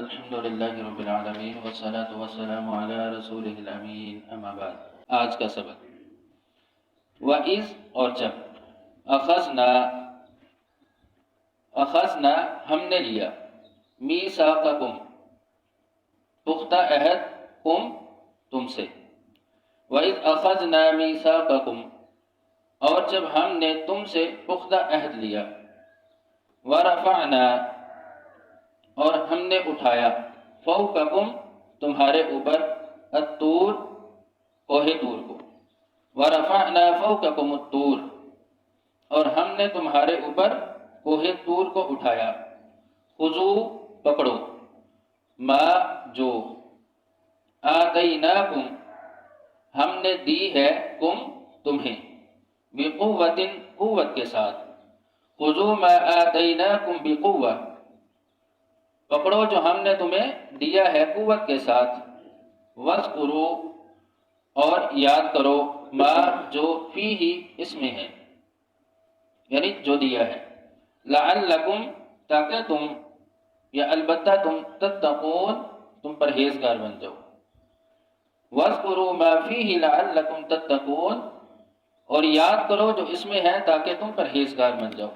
الحمد للہ رب العالمین والصلاة والسلام علی رسولہ الامین اما بعد۔ آج کا سبق وَإِذْ اور جب اخذنا ہم نے لیا میثاقکم پختہ عہد تم سے، وَإِذْ أَخَذْنَا مِيثَاقَكُمْ اور جب ہم نے تم سے پختہ عہد لیا، وَرَفَعْنَا اور ہم نے اٹھایا فوقکم تمہارے اوپر الطور کوہ طور کو، وَرَفَعْنَا فوقکم الطور اور ہم نے تمہارے اوپر کوہ طور کو اٹھایا، خذوا پکڑو ما جو آتیناکم ہم نے دی ہے تمہیں بقوت قوت کے ساتھ، خذوا ما آتیناکم بقوة پکڑو جو ہم نے تمہیں دیا ہے قوت کے ساتھ، واذکروا اور یاد کرو ما جو فیہ اس میں ہے، یعنی جو دیا ہے، لعلکم تاکہ تم یا البتہ تم تتقون تم پرہیزگار بن جاؤ، واذکروا ما فیہ لعلکم تتقون اور یاد کرو جو اس میں ہے تاکہ تم پرہیزگار بن جاؤ۔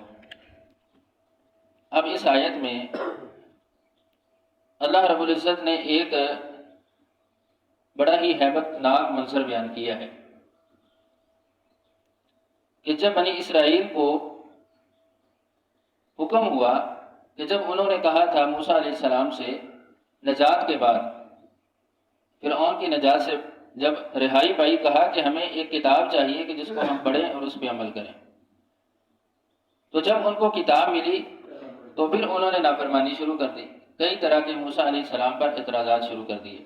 اب اس آیت میں اللہ رب العزت نے ایک بڑا ہی ہیبت ناک منظر بیان کیا ہے کہ جب بنی اسرائیل کو حکم ہوا کہ جب انہوں نے کہا تھا موسیٰ علیہ السلام سے نجات کے بعد، فرعون کی نجات سے جب رہائی پائی، کہا کہ ہمیں ایک کتاب چاہیے کہ جس کو ہم پڑھیں اور اس پہ عمل کریں، تو جب ان کو کتاب ملی تو پھر انہوں نے نافرمانی شروع کر دی، کئی طرح کے موسیٰ علیہ السلام پر اعتراضات شروع کر دیے،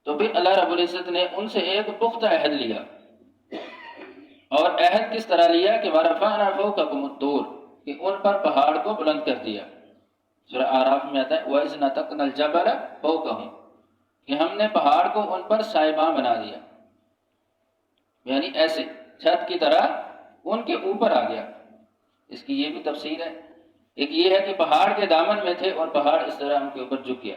تو پھر اللہ رب العزت نے ان سے ایک پختہ عہد لیا، اور عہد کس طرح لیا کہ وَرَفَعْنَا فَوْقَكُمُ الطُّورَ کہ ان پر پہاڑ کو بلند کر دیا۔ سورہ اعراف میں آتا ہے وَإِذْ نَتَقْنَا الْجَبَلَ فَوْقَهُمْ کہ ہم نے پہاڑ کو ان پر سائباں بنا دیا، یعنی ایسے چھت کی طرح ان کے اوپر آ گیا۔ اس کی یہ بھی تفسیر ہے، ایک یہ ہے کہ پہاڑ کے دامن میں تھے اور پہاڑ اس طرح ان کے اوپر جھک گیا۔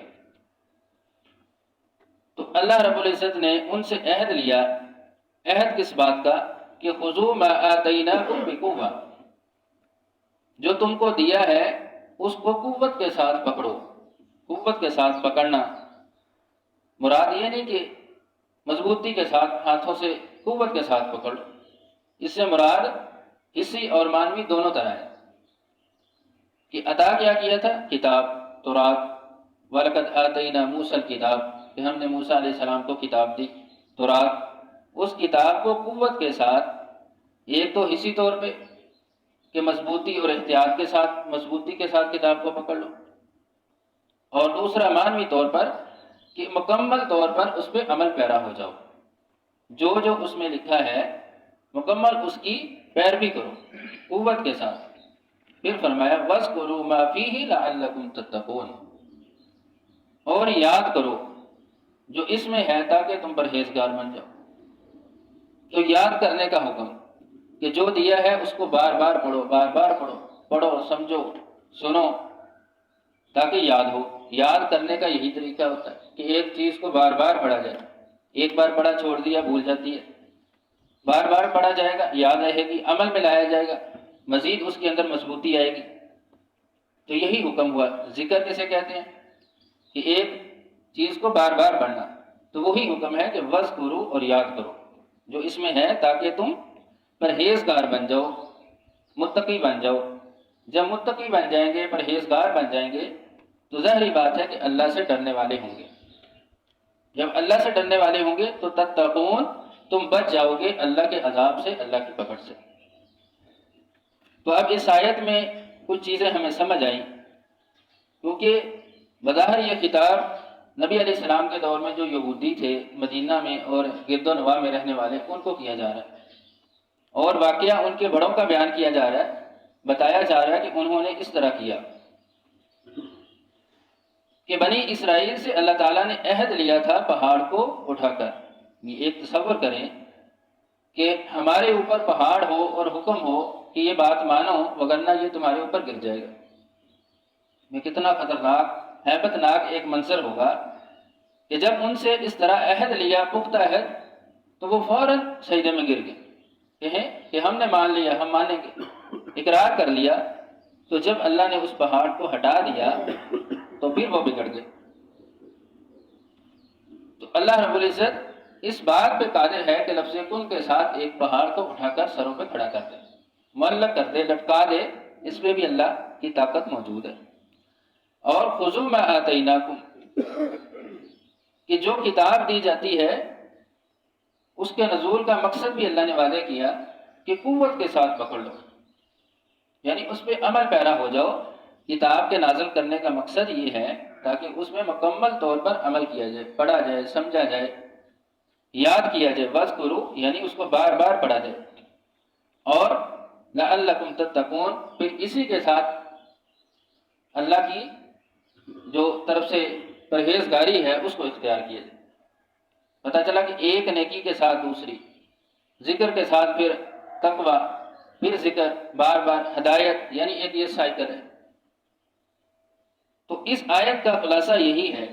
تو اللہ رب العزت نے ان سے عہد لیا، عہد کس بات کا کہ خذوا ما آتیناکم بقوة جو تم کو دیا ہے اس کو قوت کے ساتھ پکڑو۔ قوت کے ساتھ پکڑنا مراد یہ نہیں کہ مضبوطی کے ساتھ ہاتھوں سے قوت کے ساتھ پکڑو، اس سے مراد حصی اور معنوی دونوں طرح ہے کہ عطا کیا تھا کتاب تورات، وَلَقَدْ آتَيْنَا مُوسَى الْكِتاب کہ ہم نے موسیٰ علیہ السلام کو کتاب دی تورات، اس کتاب کو قوت کے ساتھ، ایک تو حصی طور پہ کہ مضبوطی اور احتیاط کے ساتھ کتاب کو پکڑ لو، اور دوسرا معنوی طور پر کہ مکمل طور پر اس پہ عمل پیرا ہو جاؤ، جو اس میں لکھا ہے مکمل اس کی پیروی کرو قوت کے ساتھ۔ پھر فرمایا وَاذْكُرُوا مَا فِيهِ لَعَلَّكُمْ تَتَّقُونَ اور یاد کرو جو اس میں ہے تاکہ تم پرہیزگار بن جاؤ۔ تو یاد کرنے کا حکم کہ جو دیا ہے اس کو بار بار پڑھو سمجھو سنو تاکہ یاد ہو۔ یاد کرنے کا یہی طریقہ ہوتا ہے کہ ایک چیز کو بار بار پڑھا جائے، ایک بار پڑھا چھوڑ دیا بھول جاتی ہے، بار بار پڑھا جائے گا یاد رہے گی، عمل میں لایا جائے گا، مزید اس کے اندر مضبوطی آئے گی۔ تو یہی حکم ہوا۔ ذکر کسے کہتے ہیں کہ ایک چیز کو بار بار پڑھنا، تو وہی حکم ہے کہ وَاذْكُرُوا اور یاد کرو جو اس میں ہے تاکہ تم پرہیزگار بن جاؤ، متقی بن جاؤ۔ جب متقی بن جائیں گے، پرہیزگار بن جائیں گے، تو ظاہری بات ہے کہ اللہ سے ڈرنے والے ہوں گے۔ جب اللہ سے ڈرنے والے ہوں گے تو تتقون تم بچ جاؤ گے اللہ کے عذاب سے، اللہ کی پکڑ سے۔ تو اب اس آیت میں کچھ چیزیں ہمیں سمجھ آئیں، کیونکہ بظاہر یہ خطاب نبی علیہ السلام کے دور میں جو یہودی تھے مدینہ میں اور گرد و نواح میں رہنے والے، ان کو کیا جا رہا ہے، اور واقعہ ان کے بڑوں کا بیان کیا جا رہا ہے، بتایا جا رہا ہے کہ انہوں نے اس طرح کیا کہ بنی اسرائیل سے اللہ تعالیٰ نے عہد لیا تھا پہاڑ کو اٹھا کر۔ یہ ایک تصور کریں کہ ہمارے اوپر پہاڑ ہو اور حکم ہو کہ یہ بات مانو وگرنہ یہ تمہارے اوپر گر جائے گا، یہ کتنا خطرناک ہیبت ناک ایک منظر ہوگا کہ جب ان سے اس طرح عہد لیا، پختہ عہد، تو وہ فوراً سجدے میں گر گئے، کہیں کہ ہم نے مان لیا، ہم مانیں گے، اقرار کر لیا۔ تو جب اللہ نے اس پہاڑ کو ہٹا دیا تو پھر وہ بگڑ گئے۔ تو اللہ رب العزت اس بات پہ قادر ہے کہ لفظ کن کے ساتھ ایک پہاڑ کو اٹھا کر سروں پہ کھڑا کر دے، معلق کر دے، لٹکا دے، اس پہ بھی اللہ کی طاقت موجود ہے۔ اور خذوا ما آتیناکم، کہ جو کتاب دی جاتی ہے اس کے نزول کا مقصد بھی اللہ نے واضح کیا کہ قوت کے ساتھ پکڑ لو، یعنی اس پہ عمل پیرا ہو جاؤ۔ کتاب کے نازل کرنے کا مقصد یہ ہے تاکہ اس میں مکمل طور پر عمل کیا جائے، پڑھا جائے، سمجھا جائے، یاد کیا جائے، وَاذْكُرُوا، یعنی اس کو بار بار پڑھا جائے۔ اور لَعَلَّكُمْ تَتَّقُونَ، پھر اسی کے ساتھ اللہ کی جو طرف سے پرہیزگاری ہے اس کو اختیار کیا جائے۔ پتہ چلا کہ ایک نیکی کے ساتھ دوسری، ذکر کے ساتھ پھر تقوی، پھر ذکر، بار بار ہدایت، یعنی ایک یہ سائیکل ہے۔ تو اس آیت کا خلاصہ یہی ہے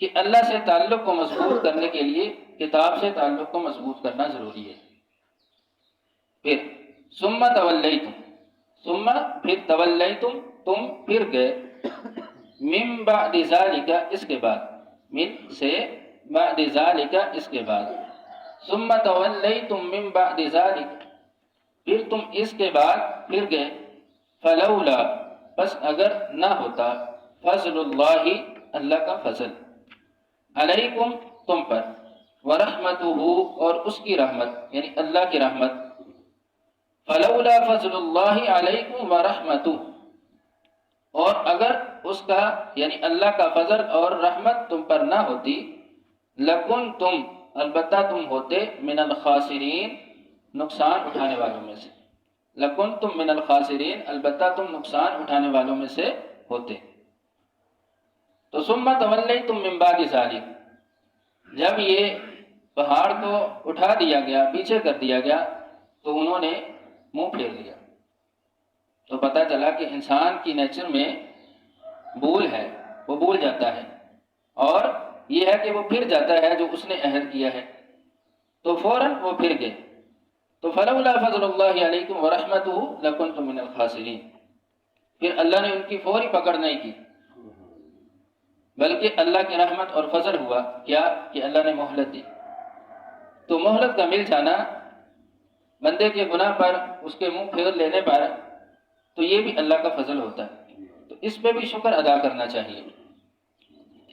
کہ اللہ سے تعلق کو مضبوط کرنے کے لیے کتاب سے تعلق کو مضبوط کرنا ضروری ہے۔ پھر ثم تولیتم، ثم پھر تولیتم، تم پھر گئے، من بعد ذالک، اس کے بعد، من سے، بعد ذالک، اس کے بعد، ثم تولیتم من بعد ذالک، پھر تم اس کے بعد پھر گئے، فلولا، بس اگر نہ ہوتا، فضل اللہ، اللہ کا فضل، علیکم، تم پر، ورحمتہ، اور اس کی رحمت، یعنی اللہ کی رحمت، فلولا فضل اللہ علیکم ورحمتہ، اور اگر اس کا یعنی اللہ کا فضل اور رحمت تم پر نہ ہوتی، لکنتم، البتہ تم ہوتے، من الخاسرین، نقصان اٹھانے والوں میں سے، لکنتم من الخاسرین، البتہ تم نقصان اٹھانے والوں میں سے ہوتے۔ تو ثم تولیتم من بعد ذالک، جب یہ پہاڑ کو اٹھا دیا گیا، پیچھے کر دیا گیا، تو انہوں نے منہ پھیر لیا۔ تو پتہ چلا کہ انسان کی نیچر میں بھول ہے، وہ بھول جاتا ہے، اور یہ ہے کہ وہ پھر جاتا ہے جو اس نے عہد کیا ہے، تو فوراً وہ پھر گئے۔ تو فلولا فضل اللہ علیکم ورحمتہ لکنتم من الخاسرین، پھر اللہ نے ان کی فوری پکڑ نہیں کی، بلکہ اللہ کی رحمت اور فضل ہوا کیا کہ اللہ نے مہلت دی۔ تو مہلت کا مل جانا بندے کے گناہ پر، اس کے منہ پھیر لینے پر، تو یہ بھی اللہ کا فضل ہوتا ہے۔ تو اس پہ بھی شکر ادا کرنا چاہیے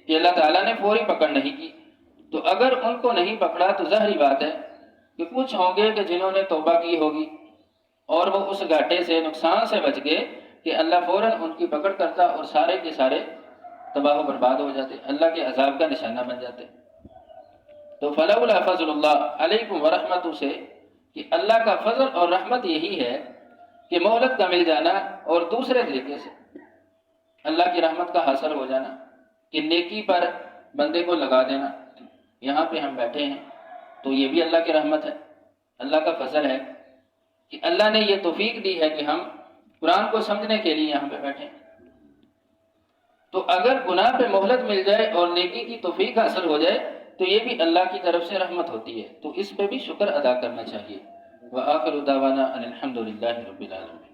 کہ اللہ تعالیٰ نے فوری پکڑ نہیں کی۔ تو اگر ان کو نہیں پکڑا تو ظاہری بات ہے کہ کچھ ہوں گے کہ جنہوں نے توبہ کی ہوگی اور وہ اس گھاٹے سے، نقصان سے بچ گئے کہ اللہ فوراً ان کی پکڑ کرتا اور سارے کے سارے تباہ و برباد ہو جاتے، اللہ کے عذاب کا نشانہ بن جاتے۔ تو فلولا فضل اللہ علیکم ورحمتہ سے کہ اللہ کا فضل اور رحمت یہی ہے کہ مہلت کا مل جانا، اور دوسرے طریقے سے اللہ کی رحمت کا حاصل ہو جانا کہ نیکی پر بندے کو لگا دینا۔ یہاں پہ ہم بیٹھے ہیں تو یہ بھی اللہ کی رحمت ہے، اللہ کا فضل ہے کہ اللہ نے یہ توفیق دی ہے کہ ہم قرآن کو سمجھنے کے لیے یہاں پہ بیٹھے ہیں۔ تو اگر گناہ پہ مہلت مل جائے اور نیکی کی توفیق حاصل ہو جائے تو یہ بھی اللہ کی طرف سے رحمت ہوتی ہے، تو اس پہ بھی شکر ادا کرنا چاہیے۔ وآخر دعوانا ان الحمد للہ رب العالمین۔